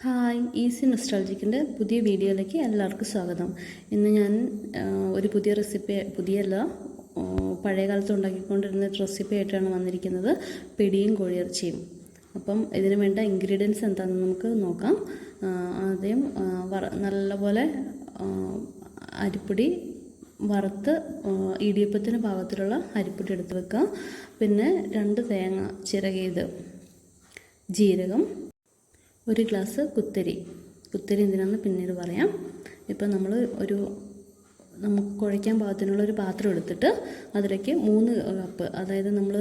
Hi, easy നൊസ്റ്റാൾജിക്കിൻ്റെ പുതിയ വീഡിയോയിലേക്ക് എല്ലാവർക്കും സ്വാഗതം. ഇന്ന് ഞാൻ ഒരു പുതിയ റെസിപ്പി, പുതിയല്ല പഴയ കാലത്ത് ഉണ്ടാക്കിക്കൊണ്ടിരുന്ന റെസിപ്പി ആയിട്ടാണ് വന്നിരിക്കുന്നത്. പിടിയും കോഴിയിറച്ചിയും. അപ്പം ഇതിന് വേണ്ട ഇൻഗ്രീഡിയൻസ് എന്താണെന്ന് നമുക്ക് നോക്കാം. ആദ്യം നല്ലപോലെ അരിപ്പൊടി വറുത്ത് ഇടിയപ്പത്തിന് പാകത്തിലുള്ള അരിപ്പൊടി എടുത്ത് വെക്കുക. പിന്നെ 2 തേങ്ങ ചിരകിയത്, ജീരകം, 1 ഗ്ലാസ് കുത്തരി എന്തിനാണെന്ന് പിന്നീട് പറയാം. ഇപ്പം നമ്മൾ നമുക്ക് കുഴയ്ക്കാൻ പാകത്തിനുള്ള ഒരു പാത്രം എടുത്തിട്ട് അതിലേക്ക് 3 കപ്പ്, അതായത് നമ്മൾ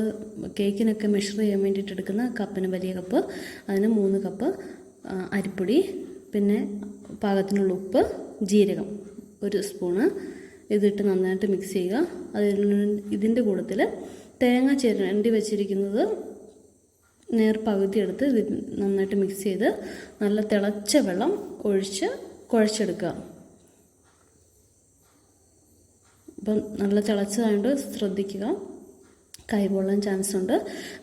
കേക്കിനൊക്കെ മെഷർ ചെയ്യാൻ വേണ്ടിയിട്ട് എടുക്കുന്ന കപ്പിന് വലിയ കപ്പ്, അതിന് 3 കപ്പ് അരിപ്പൊടി, പിന്നെ പാകത്തിനുള്ള ഉപ്പ്, ജീരകം 1 സ്പൂണ് ഇതിട്ട് നന്നായിട്ട് മിക്സ് ചെയ്യുക. ഇതിൻ്റെ കൂട്ടത്തിൽ തേങ്ങ ചിരണ്ടി വെച്ചിരിക്കുന്നത് പകുതി എടുത്ത് നന്നായിട്ട് മിക്സ് ചെയ്ത് നല്ല തിളച്ച വെള്ളം ഒഴിച്ച് കുഴച്ചെടുക്കുക. അപ്പം നല്ല തിളച്ചതായതുകൊണ്ട് ശ്രദ്ധിക്കുക, കൈ പൊള്ളാൻ ചാൻസ് ഉണ്ട്.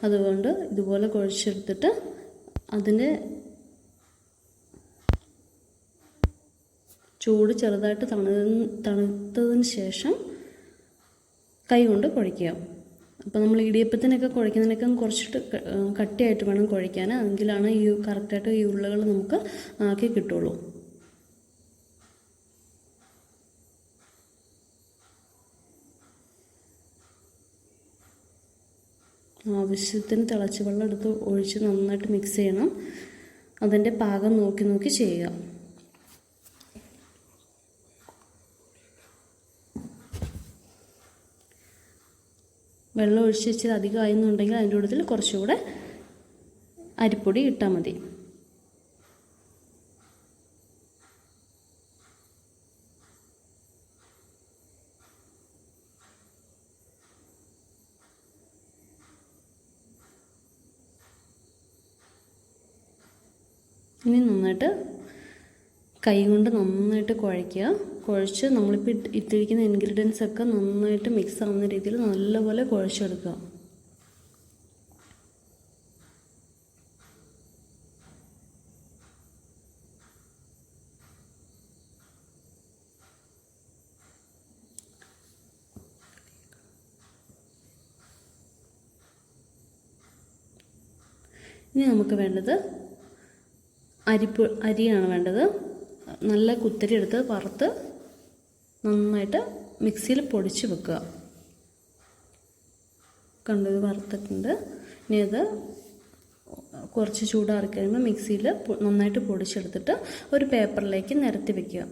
അതുകൊണ്ട് ഇതുപോലെ കുഴച്ചെടുത്തിട്ട് അതിൻ്റെ ചൂട് ചെറുതായിട്ട് തണുത്തതിന് ശേഷം കൈ കൊണ്ട് കുഴയ്ക്കുക. അപ്പോൾ നമ്മൾ ഇടിയപ്പത്തിനൊക്കെ കുഴയ്ക്കുന്നതിനൊക്കെ കുറച്ചിട്ട് കട്ടിയായിട്ട് വേണം കുഴയ്ക്കാൻ, എങ്കിലാണ് കറക്റ്റായിട്ട് ഈ ഉരുളകൾ നമുക്ക് ആക്കി കിട്ടുള്ളൂ. ആവശ്യത്തിന് തിളച്ച വെള്ളം എടുത്ത് ഒഴിച്ച് നന്നായിട്ട് മിക്സ് ചെയ്യണം. അതിൻ്റെ പാകം നോക്കി ചെയ്യുക. വെള്ളം ഒഴിച്ച് വെച്ചത് അധികമായെന്നുണ്ടെങ്കിൽ അതിൻ്റെ കൂട്ടത്തിൽ കുറച്ചുകൂടെ അരിപ്പൊടി ഇട്ടാൽ മതി. ഇനി നന്നായിട്ട് കൈ കൊണ്ട് നന്നായിട്ട് കുഴയ്ക്കുക. കുഴച്ച് നമ്മളിപ്പോൾ ഇട്ടിരിക്കുന്ന ഇൻഗ്രീഡിയൻസ് ഒക്കെ നന്നായിട്ട് മിക്സ് ആവുന്ന രീതിയിൽ നല്ലപോലെ കുഴച്ചെടുക്കുക. ഇനി നമുക്ക് വേണ്ടത് അരിയാണ് വേണ്ടത്. നല്ല കുത്തരി എടുത്ത് വറുത്ത് നന്നായിട്ട് മിക്സിയിൽ പൊടിച്ച് വെക്കുക. കണ്ടത് വറുത്തിട്ടുണ്ട്. ഇനി അത് കുറച്ച് ചൂടാറി കഴിയുമ്പോൾ മിക്സിയിൽ നന്നായിട്ട് പൊടിച്ചെടുത്തിട്ട് ഒരു പേപ്പറിലേക്ക് നിരത്തി വെക്കുക.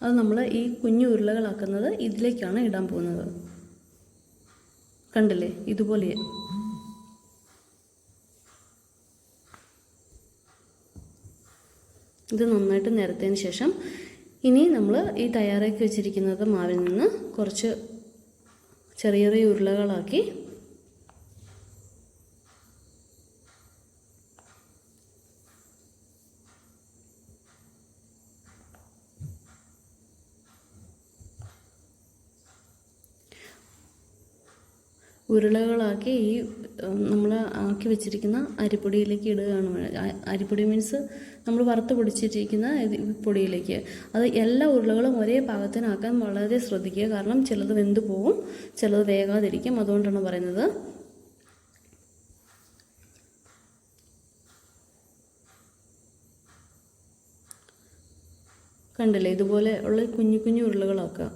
അത് നമ്മൾ ഈ കുഞ്ഞു ഉരുളകളാക്കുന്നത് ഇതിലേക്കാണ് ഇടാൻ പോകുന്നത്. കണ്ടില്ലേ, ഇതുപോലെ. ഇത് നന്നായിട്ട് നിരത്തിയതിന് ശേഷം ഇനി നമ്മൾ ഈ തയ്യാറാക്കി വെച്ചിരിക്കുന്നത് മാവിൽ നിന്ന് കുറച്ച് ചെറിയ ചെറിയ ഉരുളകളാക്കി ഈ നമ്മൾ ആക്കി വെച്ചിരിക്കുന്ന അരിപ്പൊടിയിലേക്ക് ഇടുകയാണ്. അരിപ്പൊടി മീൻസ് നമ്മൾ വറുത്ത് പൊടിച്ചിരിക്കുന്ന പൊടിയിലേക്ക്. അത് എല്ലാ ഉരുളകളും ഒരേ പാകത്തിനാക്കാൻ വളരെ ശ്രദ്ധിക്കുക. കാരണം ചിലത് വെന്ത് പോവും, ചിലത് വേകാതിരിക്കും. അതുകൊണ്ടാണ് പറയുന്നത്. കണ്ടില്ലേ, ഇതുപോലെ ഉള്ള കുഞ്ഞു കുഞ്ഞു ഉരുളകളാക്കുക.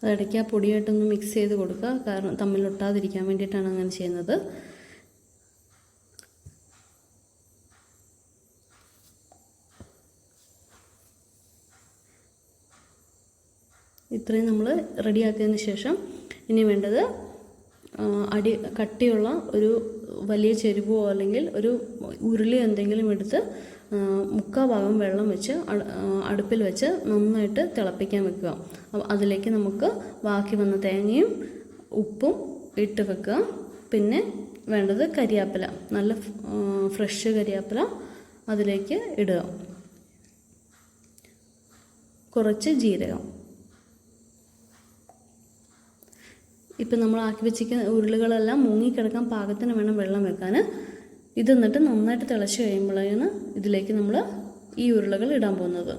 അതിടയ്ക്ക് ആ പൊടിയായിട്ടൊന്ന് മിക്സ് ചെയ്ത് കൊടുക്കുക. കാരണം തമ്മിലൊട്ടാതിരിക്കാൻ വേണ്ടിയിട്ടാണ് അങ്ങനെ ചെയ്യുന്നത്. ഇത്രയും നമ്മൾ റെഡിയാക്കിയതിന് ശേഷം ഇനി വേണ്ടത് കട്ടിയുള്ള ഒരു വലിയ ചെരുവോ അല്ലെങ്കിൽ ഒരു ഉരുളി എന്തെങ്കിലും എടുത്ത് 3/4 ഭാഗം വെള്ളം വെച്ച് അടുപ്പിൽ വെച്ച് നന്നായിട്ട് തിളപ്പിക്കാൻ വെക്കുക. അതിലേക്ക് നമുക്ക് ബാക്കി വന്ന തേങ്ങയും ഉപ്പും ഇട്ട് വെക്കുക. പിന്നെ വേണ്ടത് കരിയാപ്പില, നല്ല ഫ്രഷ് കരിയാപ്പില അതിലേക്ക് ഇടുക. കുറച്ച് ജീരകം. ഇപ്പം നമ്മൾ ആക്കി വെച്ചിരിക്കുന്ന ഉരുളകളെല്ലാം മുങ്ങിക്കിടക്കാൻ പാകത്തിന് വേണം വെള്ളം വെക്കാൻ. ഇത് എന്നിട്ട് നന്നായിട്ട് തിളച്ച് കഴിയുമ്പോഴാണ് ഇതിലേക്ക് നമ്മൾ ഈ ഉരുളകൾ ഇടാൻ പോകുന്നത്.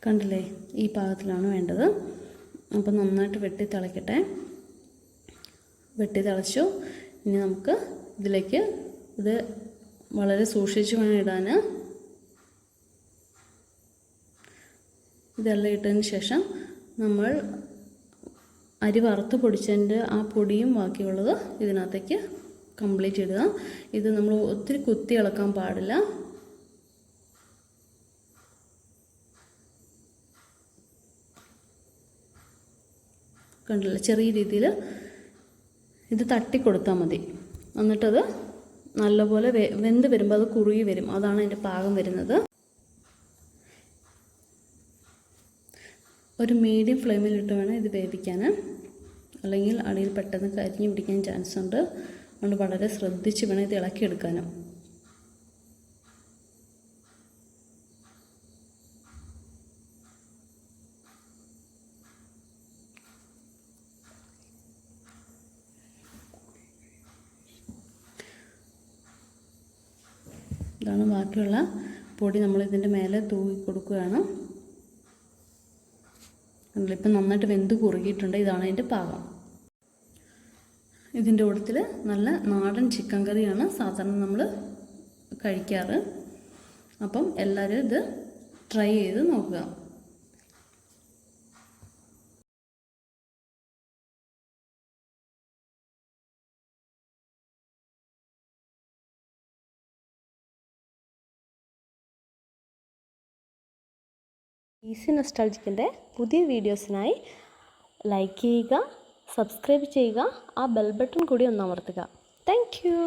കണ്ടില്ലേ, ഈ പാകത്തിലാണ് വേണ്ടത്. അപ്പം നന്നായിട്ട് വെട്ടി തിളയ്ക്കട്ടെ. വെട്ടി തിളച്ചു. ഇനി നമുക്ക് ഇതിലേക്ക് ഇത് വളരെ സൂക്ഷിച്ച് വേണം ഇടാൻ. ഇതെല്ലാം ഇട്ടതിന് ശേഷം നമ്മൾ അരി വറുത്ത് പൊടിച്ചതിൻ്റെ ആ പൊടിയും ബാക്കിയുള്ളത് ഇതിനകത്തേക്ക് കംപ്ലീറ്റ് ഇടുക. ഇത് നമ്മൾ ഒത്തിരി കുത്തി ഇളക്കാൻ പാടില്ല. കണ്ടില്ല, ചെറിയ രീതിയിൽ ഇത് തട്ടിക്കൊടുത്താൽ മതി. എന്നിട്ടത് നല്ലപോലെ വെന്ത് വരുമ്പോൾ അത് കുറുകി വരും. അതാണ് അതിൻ്റെ പാകം വരുന്നത്. ഒരു മീഡിയം ഫ്ലെയിമിലിട്ട് വേണം ഇത് വേവിക്കാൻ, അല്ലെങ്കിൽ അടിയിൽ പെട്ടെന്ന് കരിഞ്ഞു പിടിക്കാൻ ചാൻസ് ഉണ്ട്. അതുകൊണ്ട് വളരെ ശ്രദ്ധിച്ച് വേണം ഇത് ഇളക്കിയെടുക്കാനും. ഇതാണ് ബാക്കിയുള്ള പൊടി നമ്മൾ ഇതിൻ്റെ മേലെ തൂക്കി കൊടുക്കുകയാണ്. ഇപ്പം നന്നായിട്ട് വെന്ത് കുറുകിയിട്ടുണ്ട്. ഇതാണ് അതിൻ്റെ പാകം. ഇതിൻ്റെ കൂട്ടത്തിൽ നല്ല നാടൻ ചിക്കൻ കറിയാണ് സാധാരണ നമ്മൾ കഴിക്കാറ്. അപ്പം എല്ലാവരും ഇത് ട്രൈ ചെയ്ത് നോക്കുക. ഈസി നൊസ്റ്റാൾജിക്കിൻ്റെ പുതിയ വീഡിയോസിനായി ലൈക്ക് ചെയ്യുക, സബ്സ്ക്രൈബ് ചെയ്യുക, ആ ബെൽ ബട്ടൺ കൂടി ഒന്ന് അമർത്തുക. Thank you.